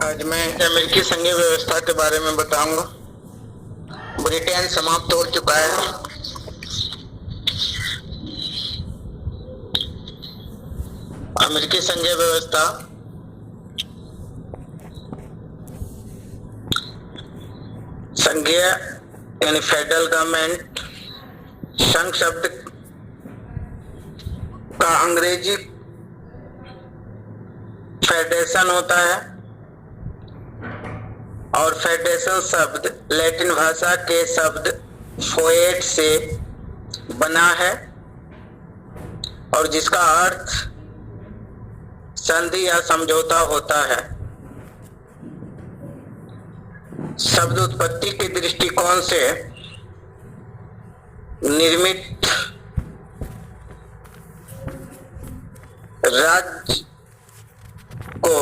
आज मैं अमेरिकी संघीय व्यवस्था के बारे में बताऊंगा। ब्रिटेन समाप्त हो चुका है। अमेरिकी संघीय व्यवस्था संघीय यानी फेडरल गवर्नमेंट, संघ शब्द का अंग्रेजी फेडरेशन होता है और फेडरेशन शब्द लैटिन भाषा के शब्द फोएट से बना है और जिसका अर्थ संधि या समझौता होता है। शब्द उत्पत्ति के दृष्टिकोण से निर्मित राज्य को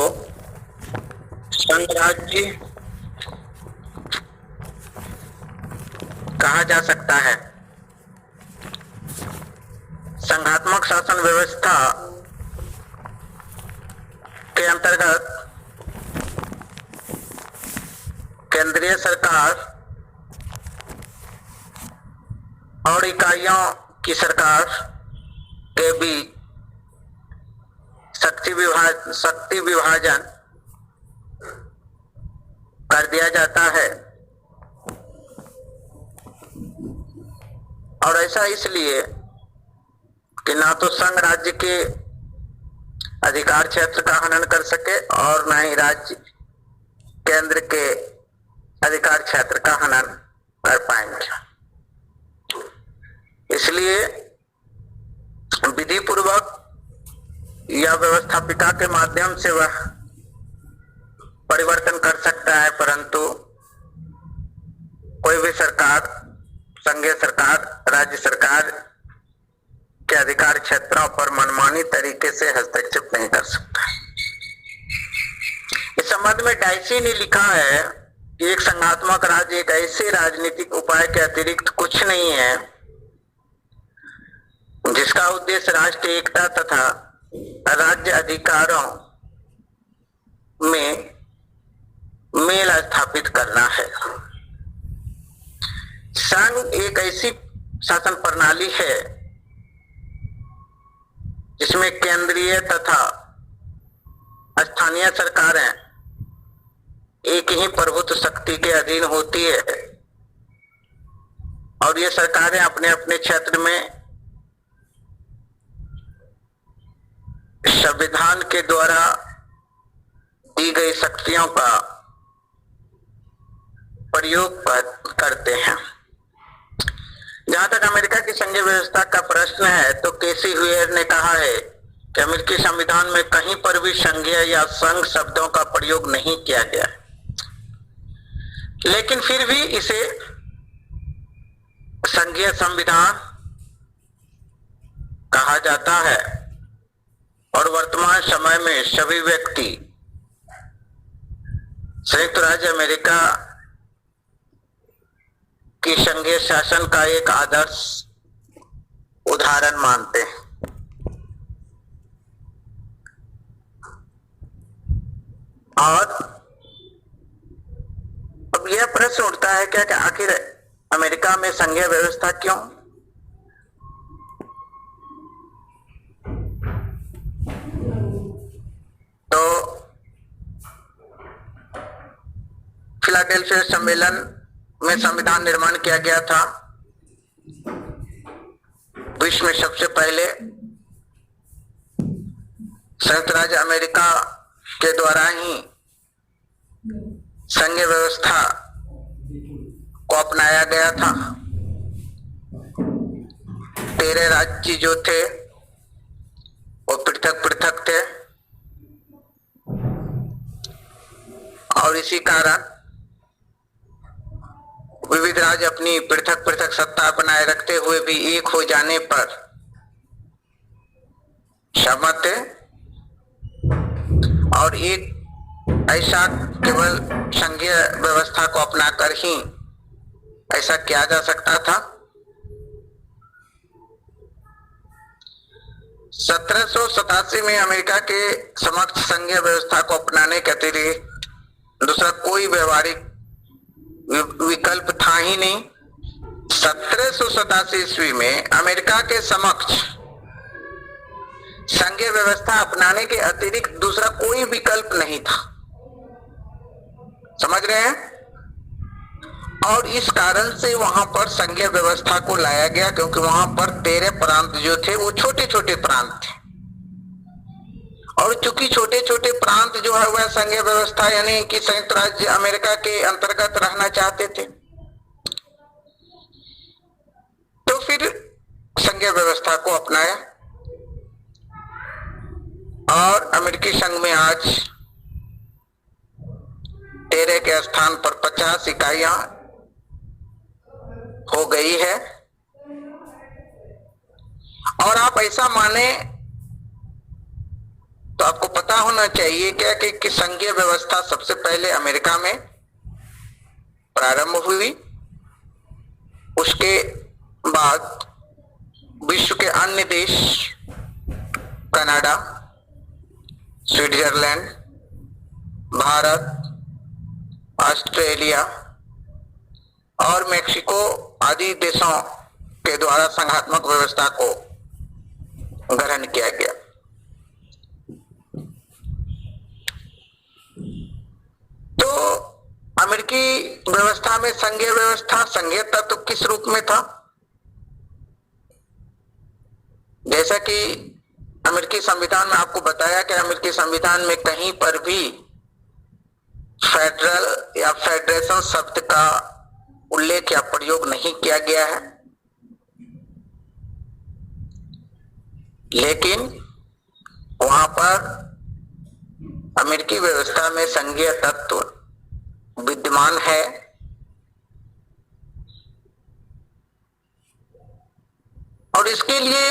संघराज्य कहा जा सकता है। संघात्मक शासन व्यवस्था के अंतर्गत केंद्रीय सरकार और इकाइयों की सरकार के बीच शक्ति विभाजन कर दिया जाता है और ऐसा इसलिए कि ना तो संघ राज्य के अधिकार क्षेत्र का हनन कर सके और न ही राज्य केंद्र के अधिकार क्षेत्र का हनन कर पाएंगे। इसलिए विधि पूर्वक या व्यवस्थापिका के माध्यम से वह परिवर्तन कर सकता है, परंतु कोई भी सरकार, संघीय सरकार, राज्य सरकार के अधिकार क्षेत्रों पर मनमानी तरीके से हस्तक्षेप नहीं कर सकता। इस संबंध में डाइसी ने लिखा है कि एक संघात्मक राज्य एक ऐसे राजनीतिक उपाय के अतिरिक्त कुछ नहीं है जिसका उद्देश्य राष्ट्रीय एकता तथा राज्य अधिकारों में मेल स्थापित करना है। संघ एक ऐसी शासन प्रणाली है जिसमें केंद्रीय तथा स्थानीय सरकारें एक ही प्रभुत्व शक्ति के अधीन होती है और ये सरकारें अपने अपने क्षेत्र में संविधान के द्वारा दी गई शक्तियों का प्रयोग करते हैं। जहां तक अमेरिका की संघीय व्यवस्था का प्रश्न है तो केसी हुएर ने कहा है कि अमेरिकी संविधान में कहीं पर भी संघीय या संघ शब्दों का प्रयोग नहीं किया गया, लेकिन फिर भी इसे संघीय संविधान कहा जाता है और वर्तमान समय में सभी व्यक्ति संयुक्त राज्य अमेरिका की संघीय शासन का एक आदर्श उदाहरण मानते हैं। और अब यह प्रश्न उठता है क्या कि आखिर अमेरिका में संघीय व्यवस्था क्यों? तो फिलाडेल्फिया सम्मेलन में संविधान निर्माण किया गया था। विश्व में सबसे पहले संयुक्त राज्य अमेरिका के द्वारा ही संघीय व्यवस्था को अपनाया गया था। 13 राज्य जो थे वो पृथक पृथक थे और इसी कारण विविध राज्य अपनी पृथक पृथक सत्ता बनाए रखते हुए भी एक हो जाने पर सहमत थे और एक ऐसा केवल संघीय व्यवस्था को अपनाकर ही ऐसा किया जा सकता था। 1787 में अमेरिका के समक्ष संघीय व्यवस्था को अपनाने के अतिरिक्त दूसरा कोई व्यवहारिक विकल्प था ही नहीं। 1787 ईस्वी में अमेरिका के समक्ष संघीय व्यवस्था अपनाने के अतिरिक्त दूसरा कोई विकल्प नहीं था। समझ रहे हैं? और इस कारण से वहां पर संघीय व्यवस्था को लाया गया, क्योंकि वहां पर 13 प्रांत जो थे वो छोटे छोटे प्रांत थे, और चूंकि छोटे छोटे प्रांत जो है वह संघीय व्यवस्था यानी कि संयुक्त राज्य अमेरिका के अंतर्गत रहना चाहते थे, तो फिर संघीय व्यवस्था को अपनाया। और अमेरिकी संघ में आज 13 के स्थान पर 50 इकाइयां हो गई है। और आप ऐसा माने तो आपको पता होना चाहिए क्या कि संघीय व्यवस्था सबसे पहले अमेरिका में प्रारंभ हुई, उसके बाद विश्व के अन्य देश कनाडा, स्विट्जरलैंड, भारत, ऑस्ट्रेलिया और मेक्सिको आदि देशों के द्वारा संघात्मक व्यवस्था को ग्रहण किया गया। तो अमेरिकी व्यवस्था में संघीय व्यवस्था, संघीय तत्व किस रूप में था? जैसा कि अमेरिकी संविधान में आपको बताया कि अमेरिकी संविधान में कहीं पर भी फेडरल या फेडरेशन शब्द का उल्लेख या प्रयोग नहीं किया गया है, लेकिन वहां पर अमेरिकी व्यवस्था में संघीय तत्व विद्यमान है। और इसके लिए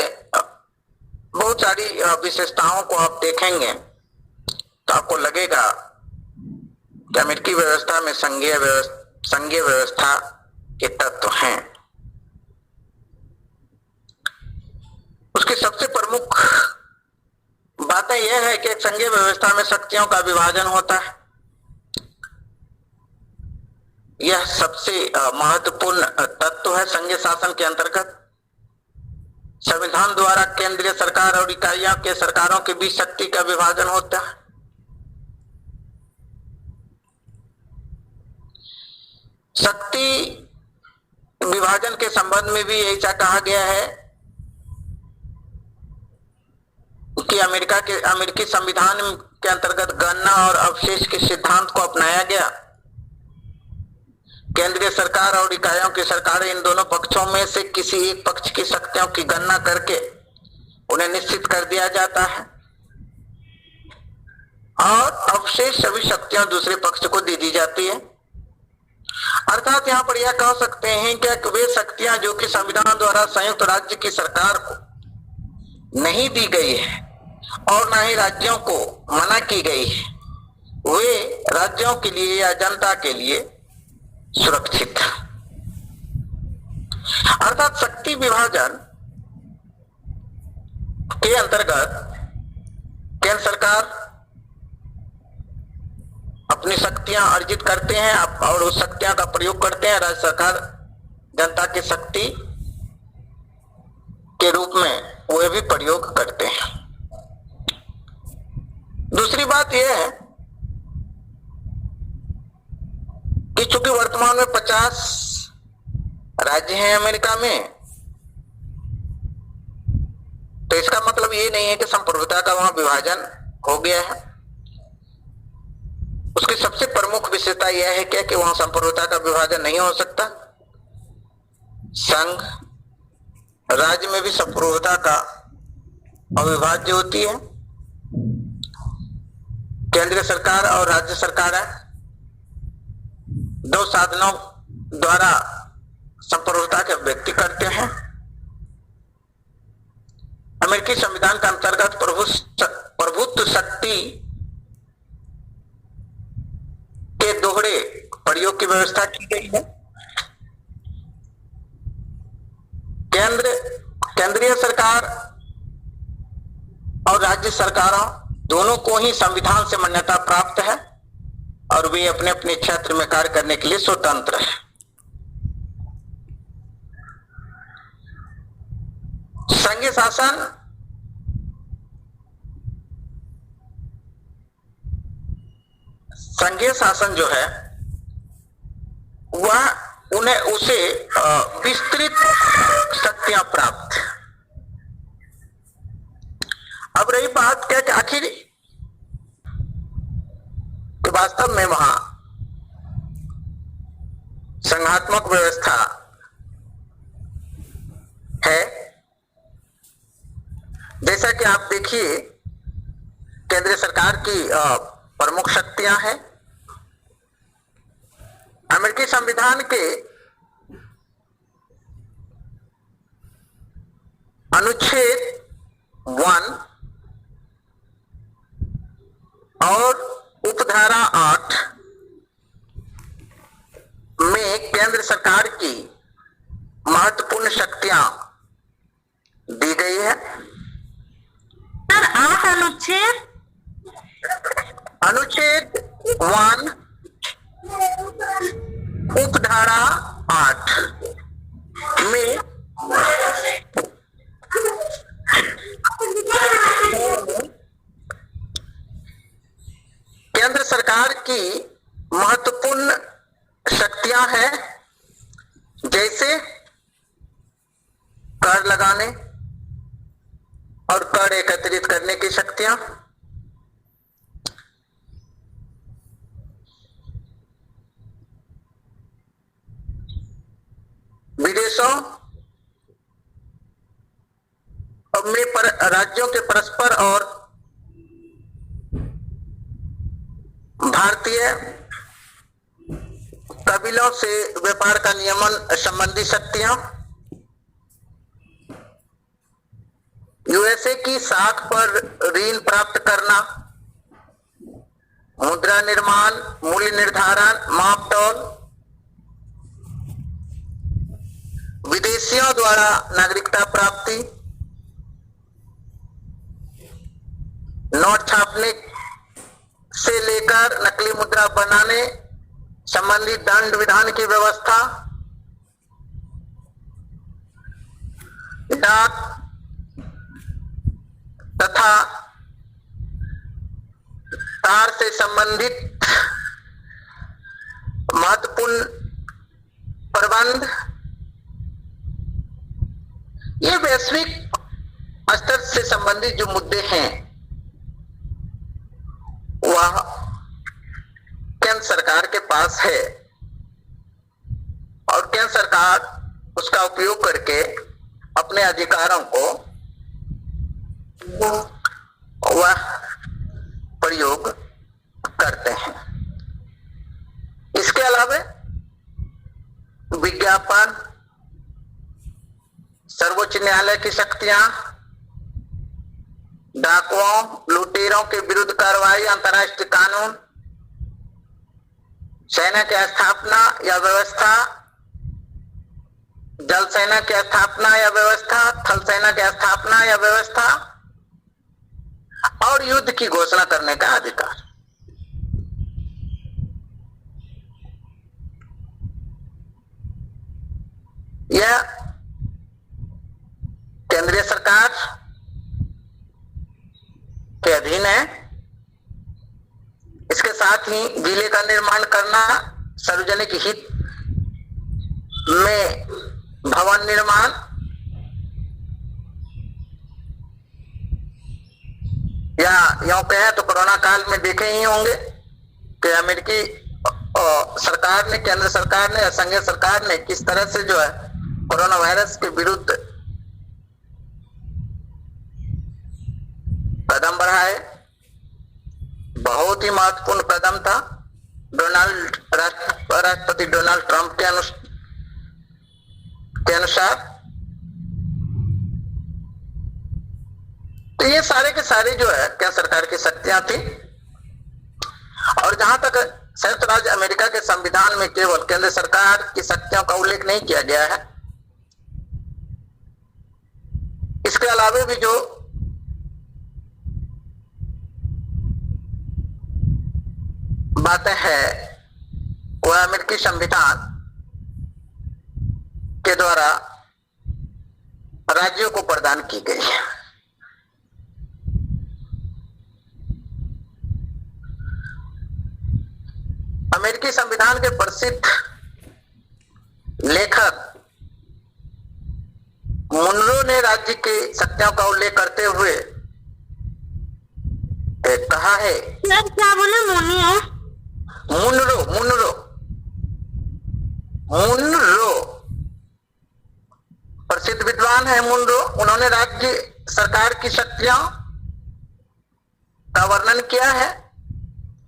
बहुत सारी विशेषताओं को आप देखेंगे तो आपको लगेगा कि अमेरिकी व्यवस्था में संघीय व्यवस्था के तत्व हैं। उसकी सबसे प्रमुख बातें यह है कि एक संघीय व्यवस्था में शक्तियों का विभाजन होता है। यह सबसे महत्वपूर्ण तत्व है संघीय शासन के अंतर्गत। संविधान द्वारा केंद्रीय सरकार और इकाइयों के सरकारों के बीच शक्ति का विभाजन होता है। शक्ति विभाजन के संबंध में भी ऐसा कहा गया है कि अमेरिकी संविधान के अंतर्गत गणना और अवशेष के सिद्धांत को अपनाया गया। केंद्रीय सरकार और इकाइयों की सरकारें इन दोनों पक्षों में से किसी एक पक्ष की शक्तियों की गणना करके उन्हें निश्चित कर दिया जाता है, और अवशेष सभी शक्तियां दूसरे पक्ष को दे दी जाती है। अर्थात यहां पर यह कह सकते हैं कि वे शक्तियां जो कि संविधान द्वारा संयुक्त राज्य की सरकार को नहीं दी गई है और न ही राज्यों को मना की गई है, वे राज्यों के लिए या जनता के लिए सुरक्षित है। अर्थात शक्ति विभाजन के अंतर्गत केंद्र सरकार अपनी शक्तियां अर्जित करते हैं और उस शक्तियां का प्रयोग करते हैं। राज्य सरकार जनता की शक्ति के रूप में वे भी प्रयोग करते हैं। दूसरी बात यह है कि चूंकि वर्तमान में 50 राज्य हैं अमेरिका में, तो इसका मतलब ये नहीं है कि संप्रभुता का वहां विभाजन हो गया है। उसकी सबसे प्रमुख विशेषता यह है कि वहां संप्रभुता का विभाजन नहीं हो सकता। संघ राज्य में भी संप्रभुता का अविभाज्य होती है। केंद्रीय सरकार और राज्य सरकार दो साधनों द्वारा संप्रभुता के व्यक्ति करते हैं। अमेरिकी संविधान के अंतर्गत प्रभुत्व शक्ति के दोहरे प्रयोग की व्यवस्था की गई है। केंद्रीय सरकार और राज्य सरकारों दोनों को ही संविधान से मान्यता प्राप्त है और वे अपने अपने क्षेत्र में कार्य करने के लिए स्वतंत्र है। संघीय शासन जो है वह उन्हें उसे विस्तृत शक्तियां प्राप्त। अब रही बात क्या कि आखिर तो वास्तव में वहां संघात्मक व्यवस्था है। जैसा कि आप देखिए, केंद्रीय सरकार की प्रमुख शक्तियां हैं। अमेरिकी संविधान के अनुच्छेद 1 और उपधारा 8 में केंद्र सरकार की महत्वपूर्ण शक्तियां दी गई है। सर, 8 अनुच्छेद 1 उपधारा 8 में केंद्र सरकार की महत्वपूर्ण शक्तियां हैं, जैसे कर लगाने और कर एकत्रित करने की शक्तियां, विदेशों में राज्यों के परस्पर और भारतीय कबीलों से व्यापार का नियमन संबंधी शक्तियां, यूएसए की साख पर ऋण प्राप्त करना, मुद्रा निर्माण, मूल्य निर्धारण, मापतौल, विदेशियों द्वारा नागरिकता प्राप्ति, नोट छापने से लेकर नकली मुद्रा बनाने संबंधी दंड विधान की व्यवस्था, डाक तथा तार से संबंधित महत्वपूर्ण प्रबंध, ये वैश्विक स्तर से संबंधित जो मुद्दे हैं वह केंद्र सरकार के पास है और केंद्र सरकार उसका उपयोग करके अपने अधिकारों को वह प्रयोग करते हैं। इसके अलावा विज्ञापन, सर्वोच्च न्यायालय की शक्तियां, डाकुओं लुटेरों के विरुद्ध कार्रवाई, अंतर्राष्ट्रीय कानून, सेना की स्थापना या व्यवस्था, जल सेना की स्थापना या व्यवस्था, थल सेना की स्थापना या व्यवस्था और युद्ध की घोषणा करने का अधिकार। यह केंद्रीय सरकार के अधीन है। इसके साथ ही जिले का निर्माण करना, सार्वजनिक हित में भवन निर्माण, या यूं कहें तो कोरोना काल में देखे ही होंगे कि अमेरिकी सरकार ने, केंद्र सरकार ने, संघीय सरकार ने किस तरह से जो है कोरोना वायरस के विरुद्ध कदम बढ़ाए। बहुत ही महत्वपूर्ण कदम था। राष्ट्रपति डोनाल्ड ट्रंप के अनुसार। तो ये सारे के सारे जो है क्या सरकार की शक्तियां थी। और जहां तक संयुक्त राज्य अमेरिका के संविधान में केवल केंद्र सरकार की शक्तियों का उल्लेख नहीं किया गया है, इसके अलावा भी जो बातें हैं वो अमेरिकी संविधान के द्वारा राज्यों को प्रदान की गई है। अमेरिकी संविधान के प्रसिद्ध लेखक मुनरो ने राज्य की शक्तियों का उल्लेख करते हुए कहा है, सर क्या बोले मोनी है? मुनरो मुनरो मुनरो प्रसिद्ध विद्वान है मुनरो। उन्होंने राज्य सरकार की शक्तियों का वर्णन किया है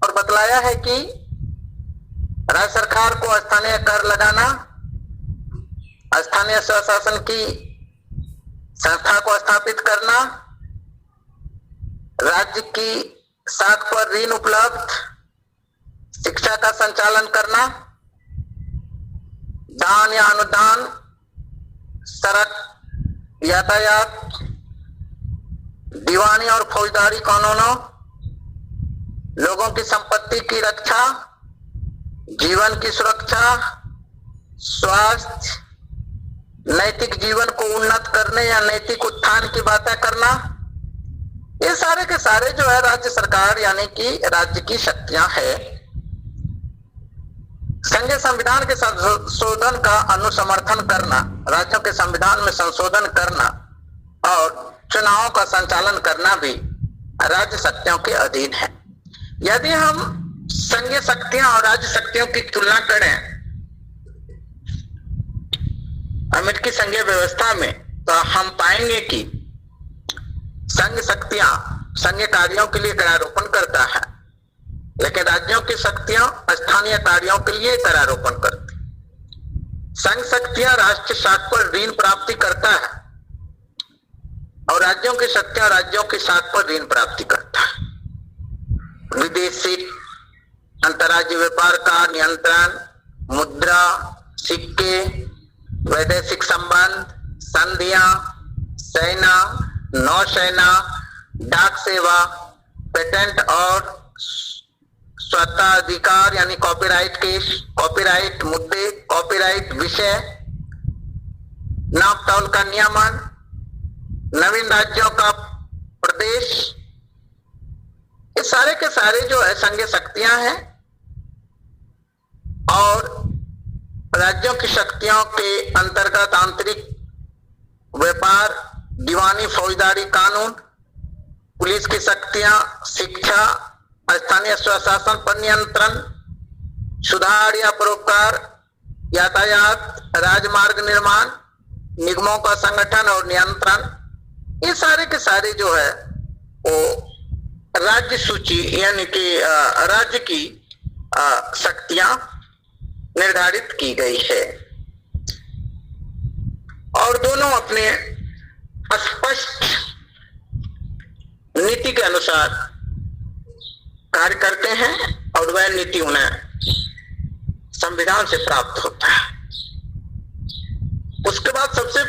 और बतलाया है कि राज्य सरकार को स्थानीय कर लगाना, स्थानीय स्वशासन की संस्था को स्थापित करना, राज्य की साख पर ऋण उपलब्ध, शिक्षा का संचालन करना, दान या अनुदान, सड़क, यातायात, दीवानी और फौजदारी कानूनों, लोगों की संपत्ति की रक्षा, जीवन की सुरक्षा, स्वास्थ्य, नैतिक जीवन को उन्नत करने या नैतिक उत्थान की बातें करना, ये सारे के सारे जो है राज्य सरकार यानी कि राज्य की शक्तियां है। संघीय संविधान के संशोधन का अनुसमर्थन करना, राज्यों के संविधान में संशोधन करना और चुनावों का संचालन करना भी राज्य शक्तियों के अधीन है। यदि हम संघीय शक्तियां और राज्य शक्तियों की तुलना करें अमेरिकी संघीय व्यवस्था में, तो हम पाएंगे कि संघ शक्तियां संघीय कार्यों के लिए करारोपण करता है, लेकिन राज्यों की शक्तियां स्थानीय कार्यों के लिए करारोपण करती। संघ शक्तियां राष्ट्रीय साख पर ऋण प्राप्ति करता है और राज्यों की शक्तियां राज्यों की साख पर ऋण प्राप्ति करता है। विदेशी अंतर्राज्यीय व्यापार का नियंत्रण, मुद्रा, सिक्के, वैदेशिक संबंध, संधियां, सेना, नौसेना, डाक सेवा, पेटेंट और स्वत्वाधिकार यानी कॉपीराइट केस, कॉपीराइट मुद्दे, कॉपीराइट विषय, नाप तौल का नियमन, नवीन राज्यों का प्रदेश, ये सारे के सारे जो है संघीय शक्तियां हैं। और राज्यों की शक्तियों के अंतर्गत आंतरिक व्यापार, दीवानी फौजदारी कानून, पुलिस की शक्तियां, शिक्षा, स्थानीय स्वशासन पर नियंत्रण, सुधार या परोपकार, यातायात, राजमार्ग निर्माण, निगमों का संगठन और नियंत्रण, ये सारे के सारे जो है वो राज्य सूची यानी कि राज्य की शक्तियां निर्धारित की गई है और दोनों अपने स्पष्ट नीति के अनुसार कार्य करते हैं और वह नीति उन्हें संविधान से प्राप्त होता है। उसके बाद सबसे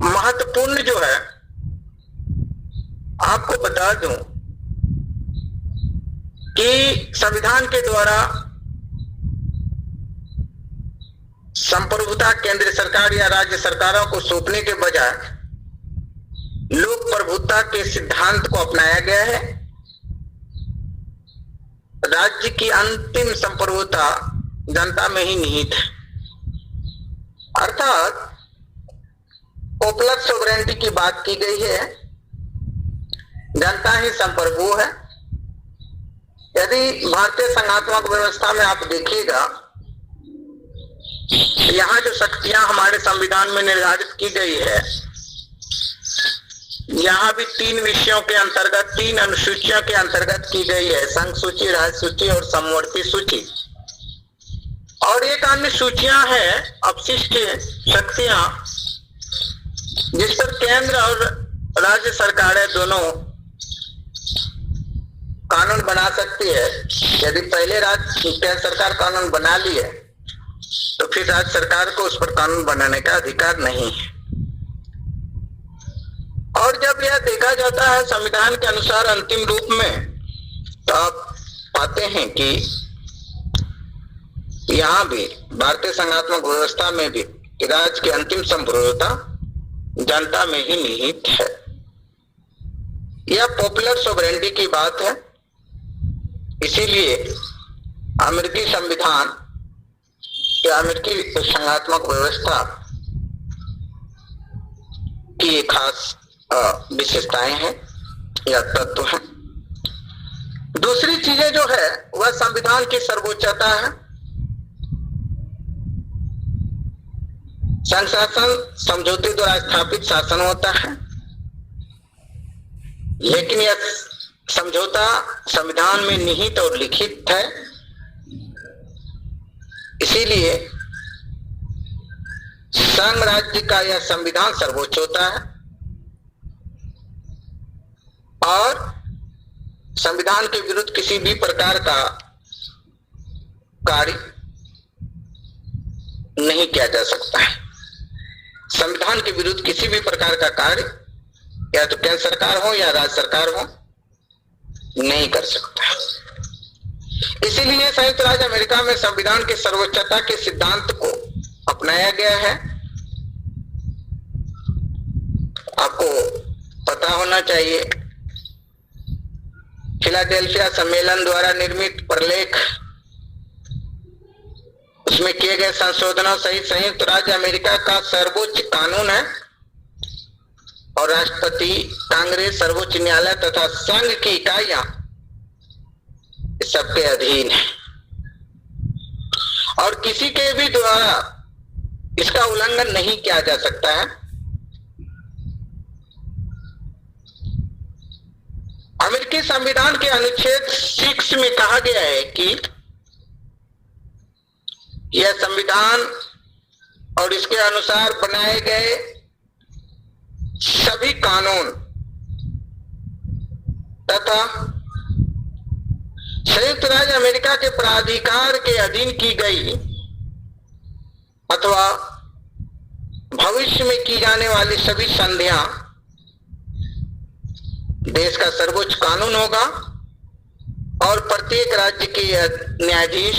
महत्वपूर्ण जो है आपको बता दूं कि संविधान के द्वारा संप्रभुता केंद्र सरकार या राज्य सरकारों को सौंपने के बजाय लोक प्रभुता के सिद्धांत को अपनाया गया है। राज्य की अंतिम संप्रभुता जनता में ही निहित है, अर्थात पॉपुलर सोवरेनिटी की बात की गई है। जनता ही संप्रभु है। यदि भारतीय संघात्मक व्यवस्था में आप देखिएगा, यहाँ जो शक्तियां हमारे संविधान में निर्धारित की गई है, यहाँ भी 3 विषयों के अंतर्गत 3 अनुसूचियों के अंतर्गत की गई है, संघ सूची, राज्य सूची और समवर्ती सूची। और एक अन्य सूचियां हैं अपशिष्ट शक्तियां, जिस पर केंद्र और राज्य सरकारें दोनों कानून बना सकती है। यदि पहले राज्य केंद्र सरकार कानून बना लिए तो फिर राज्य सरकार को उस पर कानून बनाने का अधिकार नहीं है। और जब यह देखा जाता है संविधान के अनुसार अंतिम रूप में, तो पाते हैं कि यहाँ भी भारतीय संघात्मक व्यवस्था में भी राज्य की अंतिम संप्रभुता जनता में ही निहित है। यह पॉपुलर सोवरेनिटी की बात है। इसीलिए अमेरिकी संविधान या अमेरिकी संघात्मक व्यवस्था की एक खास विशेषताएं हैं या तत्व हैं। दूसरी चीजें जो है वह संविधान की सर्वोच्चता है। संघ शासन समझौते द्वारा स्थापित शासन होता है, लेकिन यह समझौता संविधान में निहित और लिखित है। इसीलिए संघ राज्य का यह संविधान सर्वोच्च होता है और संविधान के विरुद्ध किसी भी प्रकार का कार्य नहीं किया जा सकता है। संविधान के विरुद्ध किसी भी प्रकार का कार्य या तो केंद्र सरकार हो या राज्य सरकार हो नहीं कर सकता। इसीलिए संयुक्त राज्य अमेरिका में संविधान की सर्वोच्चता के सिद्धांत को अपनाया गया है। आपको पता होना चाहिए, फिलाडेल्फिया सम्मेलन द्वारा निर्मित प्रलेख, उसमें किए गए संशोधनों सहित संयुक्त राज्य अमेरिका का सर्वोच्च कानून है और राष्ट्रपति, कांग्रेस, सर्वोच्च न्यायालय तथा संघ की इकाइयां इस सबके अधीन है और किसी के भी द्वारा इसका उल्लंघन नहीं किया जा सकता है। अमेरिकी संविधान के अनुच्छेद 6 में कहा गया है कि यह संविधान और इसके अनुसार बनाए गए सभी कानून तथा संयुक्त राज्य अमेरिका के प्राधिकार के अधीन की गई अथवा भविष्य में की जाने वाली सभी संधियां देश का सर्वोच्च कानून होगा और प्रत्येक राज्य के न्यायाधीश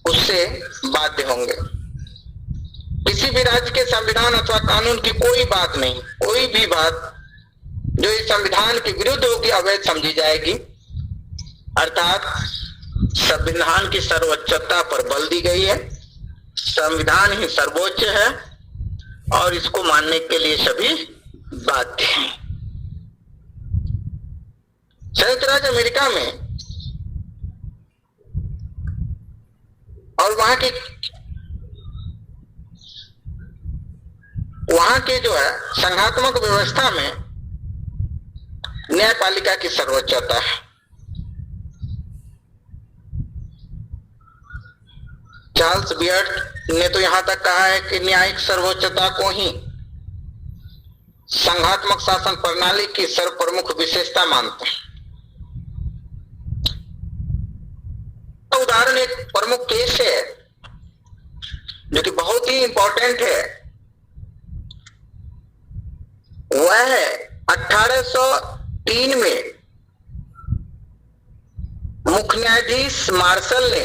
उससे बाध्य होंगे। किसी भी राज्य के संविधान अथवा कानून की कोई बात नहीं, कोई भी बात जो इस संविधान के विरुद्ध होगी अवैध समझी जाएगी। अर्थात संविधान की सर्वोच्चता पर बल दी गई है। संविधान ही सर्वोच्च है और इसको मानने के लिए सभी बाध्य हैं। संयुक्त राज्य अमेरिका में और वहां के जो है संघात्मक व्यवस्था में न्यायपालिका की सर्वोच्चता है। चार्ल्स बियर्ड ने तो यहां तक कहा है कि न्यायिक सर्वोच्चता को ही संघात्मक शासन प्रणाली की सर्वप्रमुख विशेषता मानते हैं। उदाहरण एक प्रमुख केस है जो कि बहुत ही इंपॉर्टेंट है, वह है 1803 में मुख्य न्यायाधीश मार्शल ने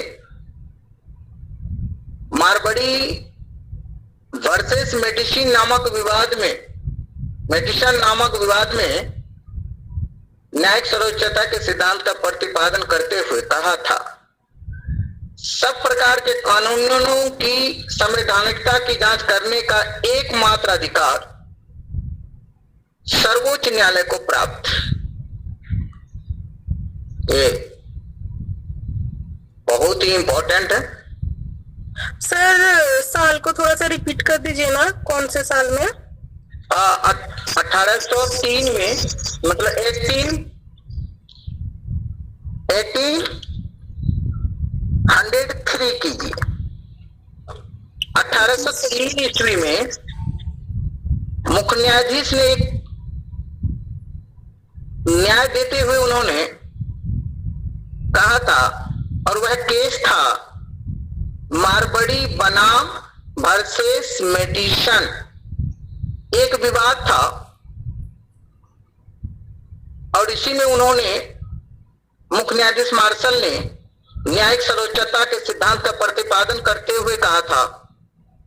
मारबड़ी वर्सेस मेडिसिन नामक विवाद में न्यायिक सर्वोच्चता के सिद्धांत का प्रतिपादन करते हुए कहा था, सब प्रकार के कानूनों की संवैधानिकता की जांच करने का एकमात्र अधिकार सर्वोच्च न्यायालय को प्राप्त। ये बहुत ही इंपॉर्टेंट है। सर साल को थोड़ा सा रिपीट कर दीजिए ना, कौन से साल में? 1803 में, मतलब 1803 कीजिए। 1803 ईस्वी में मुख्य न्यायाधीश ने एक न्याय देते हुए उन्होंने कहा था, और वह केस था मारबड़ी बनाम वर्सेस मेडिसन। एक विवाद था और इसी में उन्होंने मुख्य न्यायाधीश मार्शल ने न्यायिक सर्वोच्चता के सिद्धांत का प्रतिपादन करते हुए कहा था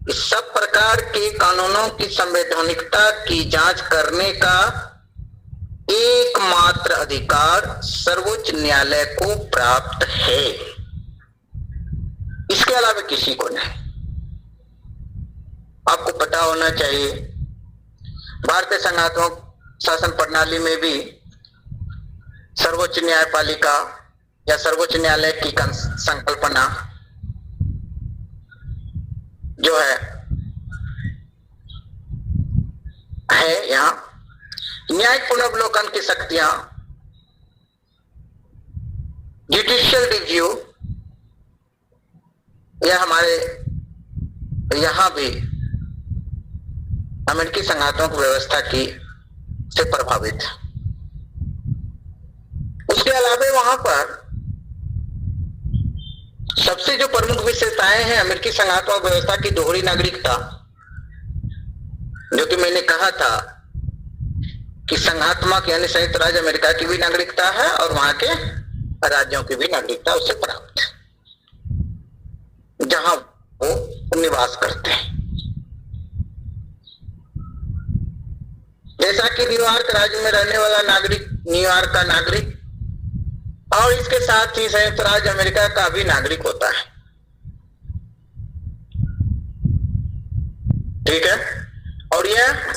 कि सब प्रकार के कानूनों की संवैधानिकता की जांच करने का एकमात्र अधिकार सर्वोच्च न्यायालय को प्राप्त है, इसके अलावा किसी को नहीं। आपको पता होना चाहिए भारतीय संघात्मक शासन प्रणाली में भी सर्वोच्च न्यायपालिका या सर्वोच्च न्यायालय की संकल्पना जो है यहाँ न्यायिक पुनर्वलोकन की शक्तियां, जुडिशियल रिव्यू, यह हमारे यहां भी अमेरिकी संघात्मक व्यवस्था की से प्रभावित है। उसके अलावा वहां पर सबसे जो प्रमुख विशेषताएं हैं अमेरिकी संघात्मक व्यवस्था की दोहरी नागरिकता, जो कि मैंने कहा था कि संघात्मक यानी संयुक्त राज्य अमेरिका की भी नागरिकता है और वहां के राज्यों की भी नागरिकता उससे प्राप्त है जहां वो निवास करते हैं। जैसा कि न्यूयॉर्क राज्य में रहने वाला नागरिक न्यूयॉर्क का नागरिक और इसके साथ ही संयुक्त राज्य अमेरिका का भी नागरिक होता है। ठीक है, और यह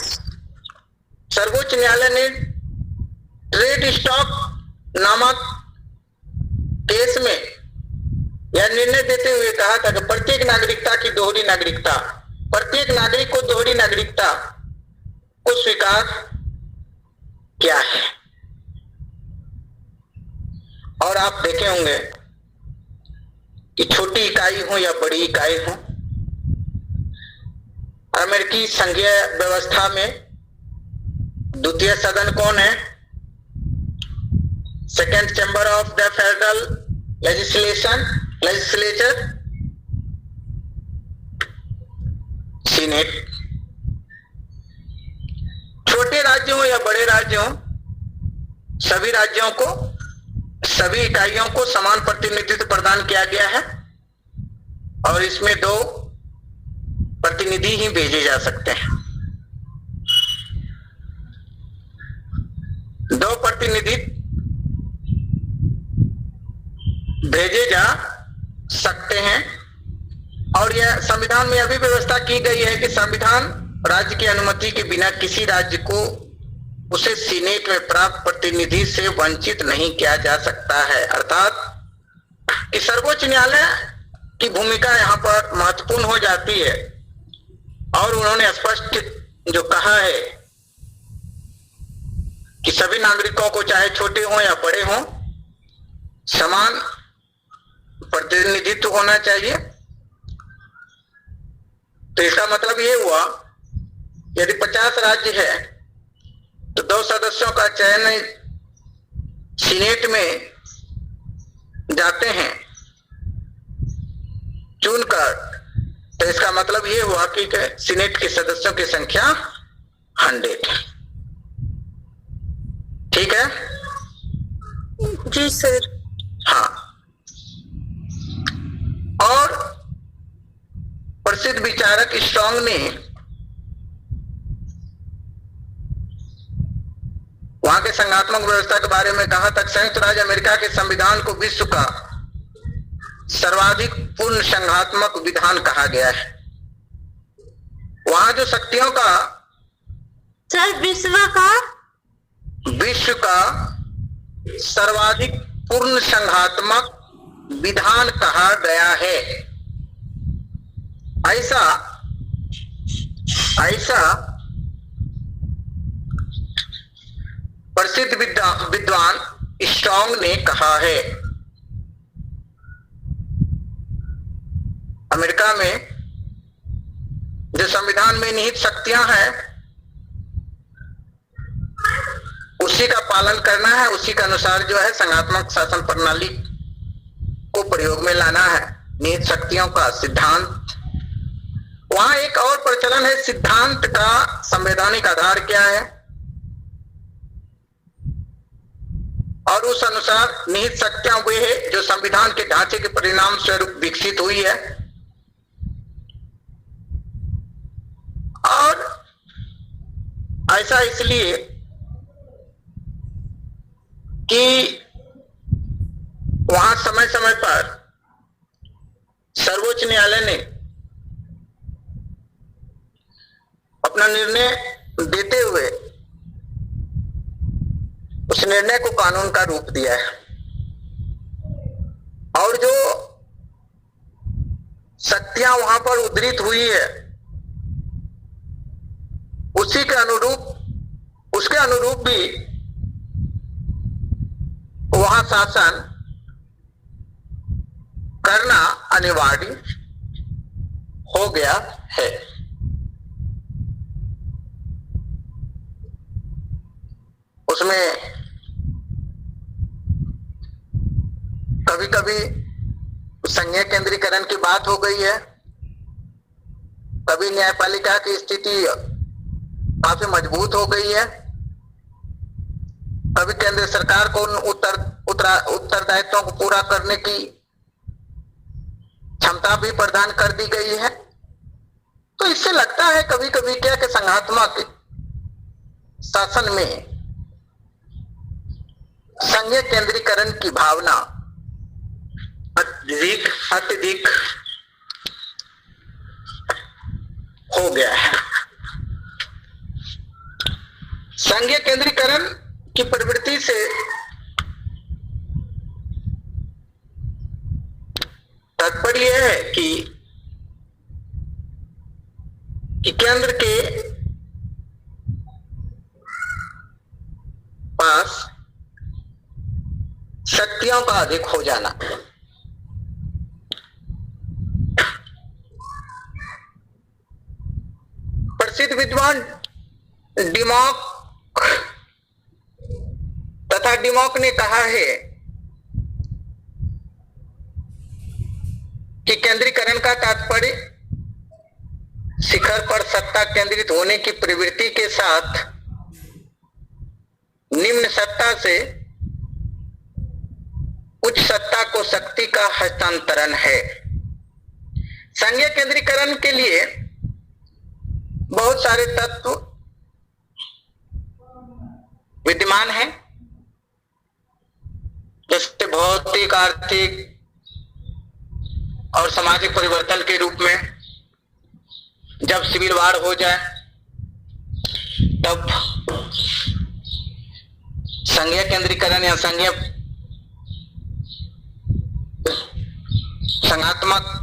सर्वोच्च न्यायालय ने ट्रेड स्टॉक नामक केस में यह निर्णय देते हुए कहा था कि प्रत्येक नागरिकता की दोहरी नागरिकता, प्रत्येक नागरिक को दोहरी नागरिकता को स्वीकार किया है। और आप देखे होंगे कि छोटी इकाई हो या बड़ी इकाई हो, अमेरिकी संघीय व्यवस्था में द्वितीय सदन कौन है? Second chamber of the federal legislature, senate. छोटे राज्यों या बड़े राज्यों, सभी राज्यों को, सभी इकाइयों को समान प्रतिनिधित्व प्रदान किया गया है और इसमें 2 प्रतिनिधि ही भेजे जा सकते हैं। 2 प्रतिनिधि भेजे जा सकते हैं और यह संविधान में अभी व्यवस्था की गई है कि संविधान राज्य की अनुमति के बिना किसी राज्य को उसे सीनेट में प्राप्त प्रतिनिधि से वंचित नहीं किया जा सकता है। अर्थात कि सर्वोच्च न्यायालय की भूमिका यहाँ पर महत्वपूर्ण हो जाती है और उन्होंने स्पष्ट जो कहा है कि सभी नागरिकों को चाहे छोटे हों या बड़े हों समान प्रतिनिधित्व होना चाहिए। तो इसका मतलब ये हुआ यदि 50 राज्य है तो 2 सदस्यों का चयन सीनेट में जाते हैं चुनकर, तो इसका मतलब ये हुआ कि सीनेट के सदस्यों की संख्या 100 है। ठीक है जी सर। हाँ, और प्रसिद्ध विचारक स्ट्रॉन्ग ने वहां के संघात्मक व्यवस्था के बारे में कहा था संयुक्त राज्य अमेरिका के संविधान को विश्व का सर्वाधिक पूर्ण संघात्मक विधान कहा गया है। वहां जो शक्तियों का सर विश्व का सर्वाधिक पूर्ण संघात्मक विधान कहा गया है। ऐसा प्रसिद्ध विद्वान स्ट्रॉन्ग ने कहा है। अमेरिका में जो संविधान में निहित शक्तियां हैं उसी का पालन करना है, उसी के अनुसार जो है संघात्मक शासन प्रणाली को प्रयोग में लाना है। निहित शक्तियों का सिद्धांत, वहां एक और प्रचलन है सिद्धांत का संवैधानिक आधार क्या है। और उस अनुसार निहित शक्तियां वे है जो संविधान के ढांचे के परिणाम स्वरूप विकसित हुई है। और ऐसा इसलिए कि वहां समय समय पर सर्वोच्च न्यायालय ने अपना निर्णय देते हुए उस निर्णय को कानून का रूप दिया है। और जो शक्तियां वहां पर उद्धृत हुई है उसी के अनुरूप उसके अनुरूप भी वहां शासन करना अनिवार्य हो गया है। उसमें कभी कभी संघीय केंद्रीकरण की बात हो गई है, कभी न्यायपालिका की स्थिति काफी मजबूत हो गई है, कभी केंद्र सरकार को उत्तरदायित्वों को पूरा करने की क्षमता भी प्रदान कर दी गई है। तो इससे लगता है कभी कभी क्या कि संघात्मक शासन में संघीय केंद्रीकरण की भावना अत्यधिक हो गया है। संघीय केंद्रीकरण की प्रवृत्ति से तात्पर्य यह है कि केंद्र के पास शक्तियों का अधिक हो जाना। प्रसिद्ध विद्वान डिमॉक तथा डिमॉक ने कहा है कि केंद्रीकरण का तात्पर्य शिखर पर सत्ता केंद्रित होने की प्रवृत्ति के साथ निम्न सत्ता से उच्च सत्ता को शक्ति का हस्तांतरण है। संघीय केंद्रीकरण के लिए बहुत सारे तत्व विद्यमान हैं, जैसे भौतिक, आर्थिक और सामाजिक परिवर्तन के रूप में जब सिविल वार हो जाए तब संघीय केंद्रीकरण या संघात्मक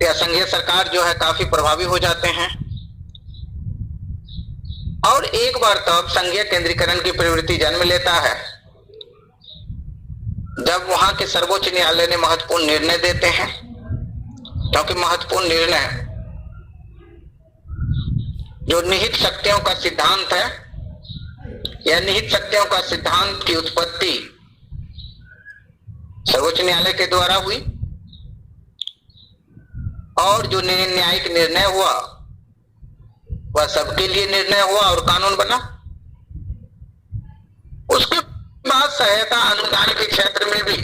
या संघीय सरकार जो है काफी प्रभावी हो जाते हैं। और एक बार तब संघीय केंद्रीकरण की प्रवृत्ति जन्म लेता है जब वहां के सर्वोच्च न्यायालय ने महत्वपूर्ण निर्णय देते हैं, क्योंकि महत्वपूर्ण निर्णय जो निहित शक्तियों का सिद्धांत है या निहित शक्तियों का सिद्धांत की उत्पत्ति सर्वोच्च न्यायालय के द्वारा हुई और जो न्यायिक निर्णय हुआ वह सबके लिए निर्णय हुआ और कानून बना। उसके बाद सहायता अनुदान के क्षेत्र में भी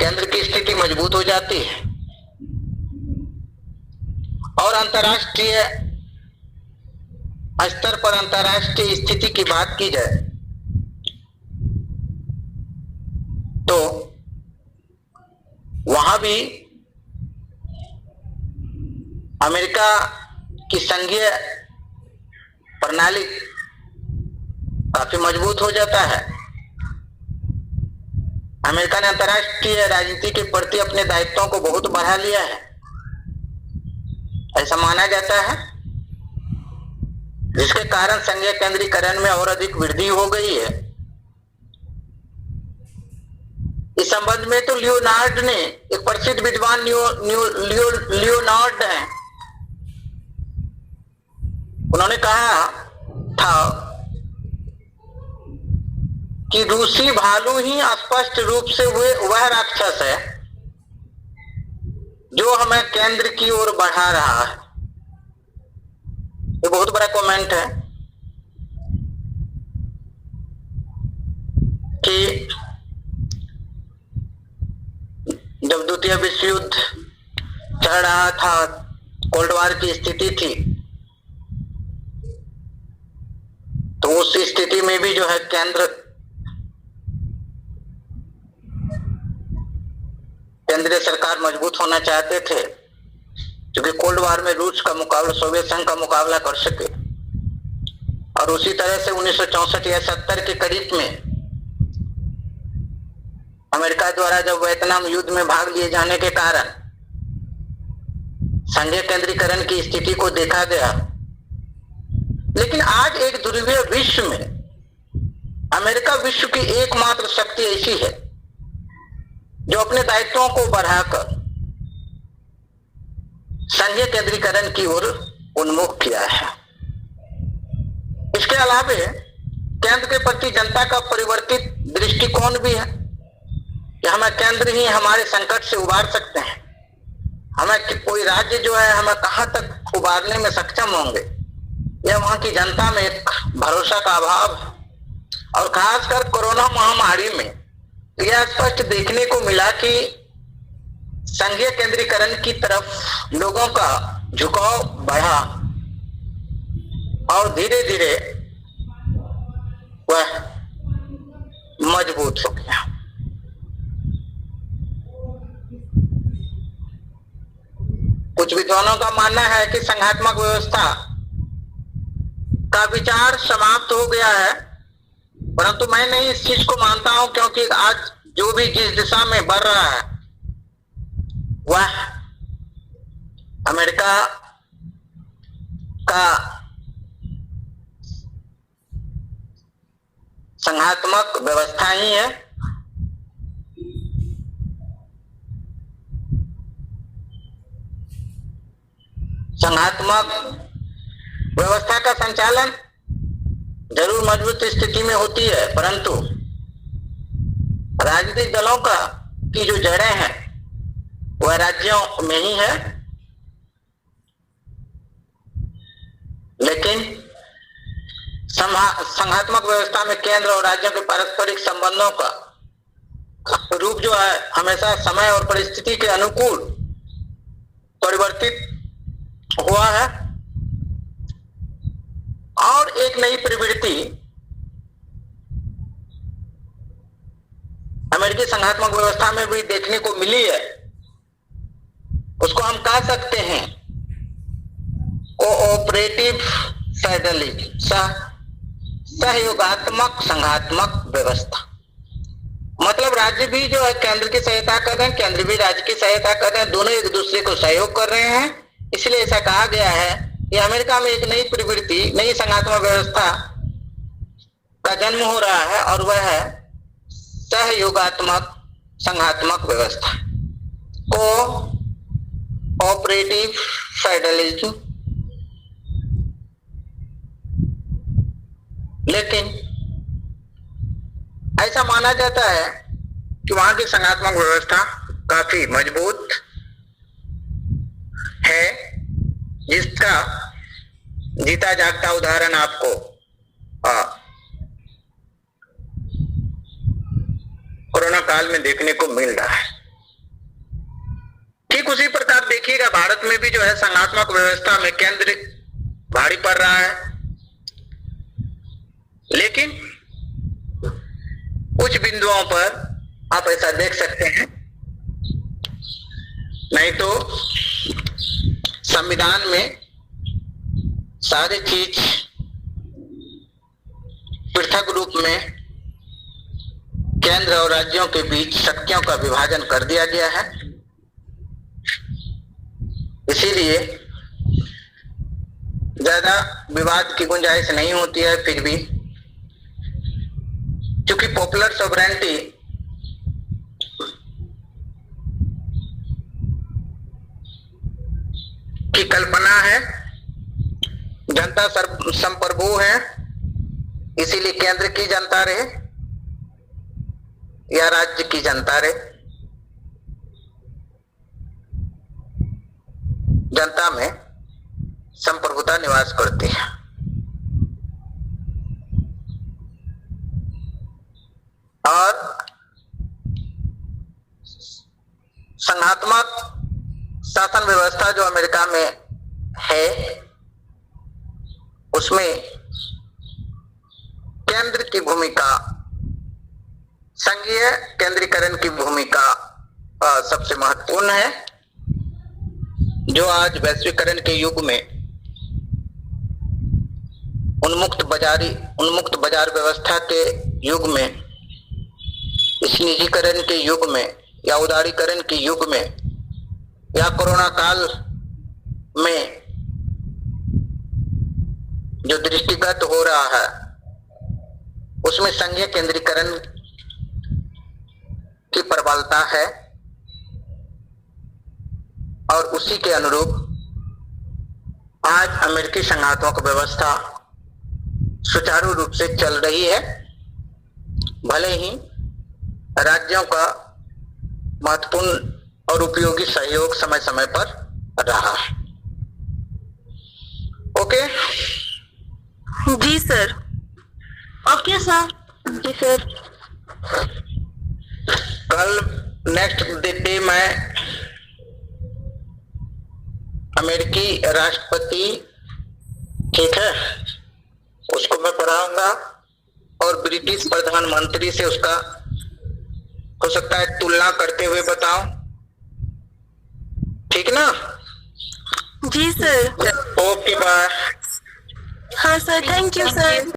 केंद्र की स्थिति मजबूत हो जाती है और अंतर्राष्ट्रीय स्तर पर अंतर्राष्ट्रीय स्थिति की बात की जाए तो वहां भी अमेरिका की संघीय प्रणाली काफी मजबूत हो जाता है। अमेरिका ने अंतर्राष्ट्रीय राजनीति के प्रति अपने दायित्वों को बहुत बढ़ा लिया है, ऐसा माना जाता है, जिसके कारण संघीय केंद्रीकरण में और अधिक वृद्धि हो गई है। इस संबंध में तो लियोनार्ड ने, एक प्रसिद्ध विद्वान लियोनार्ड हैं, उन्होंने कहा था कि रूसी भालू ही स्पष्ट रूप से वह राक्षस है जो हमें केंद्र की ओर बढ़ा रहा है। ये बहुत बड़ा कमेंट है। कि जब द्वितीय विश्व युद्ध चल रहा था, कोल्ड वॉर की स्थिति थी, तो उस स्थिति में भी जो है केंद्रीय सरकार मजबूत होना चाहते थे, क्योंकि कोल्ड वॉर में रूस का मुकाबला, सोवियत संघ का मुकाबला कर सके। और उसी तरह से 1964 या 70 के करीब में अमेरिका द्वारा जब वियतनाम युद्ध में भाग लिए जाने के कारण संघीय केंद्रीकरण की स्थिति को देखा गया। लेकिन आज एक ध्रुवीय विश्व में अमेरिका विश्व की एकमात्र शक्ति ऐसी है जो अपने दायित्वों को बढ़ाकर संघीय केंद्रीकरण की ओर उन्मुख किया है। इसके अलावा केंद्र के प्रति जनता का परिवर्तित दृष्टिकोण भी है कि हमें केंद्र ही हमारे संकट से उबार सकते हैं। हमें कोई राज्य जो है हमें कहां तक उबारने में सक्षम होंगे, यह वहां की जनता में एक भरोसा का अभाव है। और खासकर कोरोना महामारी में यह स्पष्ट देखने को मिला कि संघीय केंद्रीकरण की तरफ लोगों का झुकाव बढ़ा और धीरे धीरे वह मजबूत हो गया। कुछ विद्वानों का मानना है कि संघात्मक व्यवस्था का विचार समाप्त हो गया है, परंतु मैं नहीं इस चीज को मानता हूं, क्योंकि आज जो भी जिस दिशा में बढ़ रहा है वह अमेरिका का संघात्मक व्यवस्था ही है। संघात्मक व्यवस्था का संचालन जरूर मजबूत स्थिति में होती है, परंतु राजनीतिक दलों की जो जड़ें हैं वह राज्यों में ही है। लेकिन संघात्मक व्यवस्था में केंद्र और राज्यों के पारस्परिक संबंधों का रूप जो है हमेशा समय और परिस्थिति के अनुकूल परिवर्तित हुआ है। और एक नई प्रवृत्ति अमेरिकी संघात्मक व्यवस्था में भी देखने को मिली है, उसको हम कह सकते हैं कोऑपरेटिव फेडरलिज्म, सहयोगात्मक संघात्मक व्यवस्था। मतलब राज्य भी जो है केंद्र की सहायता कर रहे हैं, केंद्र भी राज्य की सहायता कर रहे हैं, दोनों एक दूसरे को सहयोग कर रहे हैं। इसलिए ऐसा कहा गया है कि अमेरिका में एक नई प्रवृत्ति, नई संघात्मक व्यवस्था का जन्म हो रहा है, और वह है सहयोगात्मक संघात्मक व्यवस्था, कोऑपरेटिव फेडरलिज्म। लेकिन ऐसा माना जाता है कि वहां की संघात्मक व्यवस्था काफी मजबूत है, जिसका जीता जागता उदाहरण आपको कोरोना काल में देखने को मिल रहा है। ठीक उसी प्रकार देखिएगा भारत में भी जो है संघात्मक व्यवस्था में केंद्र भारी पड़ रहा है, लेकिन कुछ बिंदुओं पर आप ऐसा देख सकते हैं। नहीं तो संविधान में सारी चीज पृथक रूप में केंद्र और राज्यों के बीच शक्तियों का विभाजन कर दिया गया है। इसीलिए ज्यादा विवाद की गुंजाइश नहीं होती है। फिर भी क्योंकि पॉपुलर सॉवरेनिटी की कल्पना है, जनता संप्रभु है, इसीलिए केंद्र की जनता रहे या राज्य की जनता रहे, जनता में संप्रभुता निवास करती है। संघात्मक शासन व्यवस्था जो अमेरिका में है उसमें केंद्र की भूमिका, संघीय केंद्रीकरण की भूमिका सबसे महत्वपूर्ण है। जो आज वैश्वीकरण के युग में उन्मुक्त बाजार व्यवस्था के युग में, इस निजीकरण के युग में या उदारीकरण के युग में या कोरोना काल में जो दृष्टिगत हो रहा है उसमें संघीय केंद्रीकरण की प्रबलता है और उसी के अनुरूप आज अमेरिकी संघात्मक व्यवस्था सुचारू रूप से चल रही है। भले ही राज्यों का महत्वपूर्ण और उपयोगी सहयोग समय समय पर रहा है। Okay ji sir. Okay sir. Ji sir. कल नेक्स्ट डे मैं अमेरिकी राष्ट्रपति, ठीक है, उसको मैं पढ़ाऊंगा और ब्रिटिश प्रधानमंत्री से उसका हो सकता है तुलना करते हुए बताऊं, ठीक ना? जी सर। Okay bye. हाँ सर, थैंक यू सर।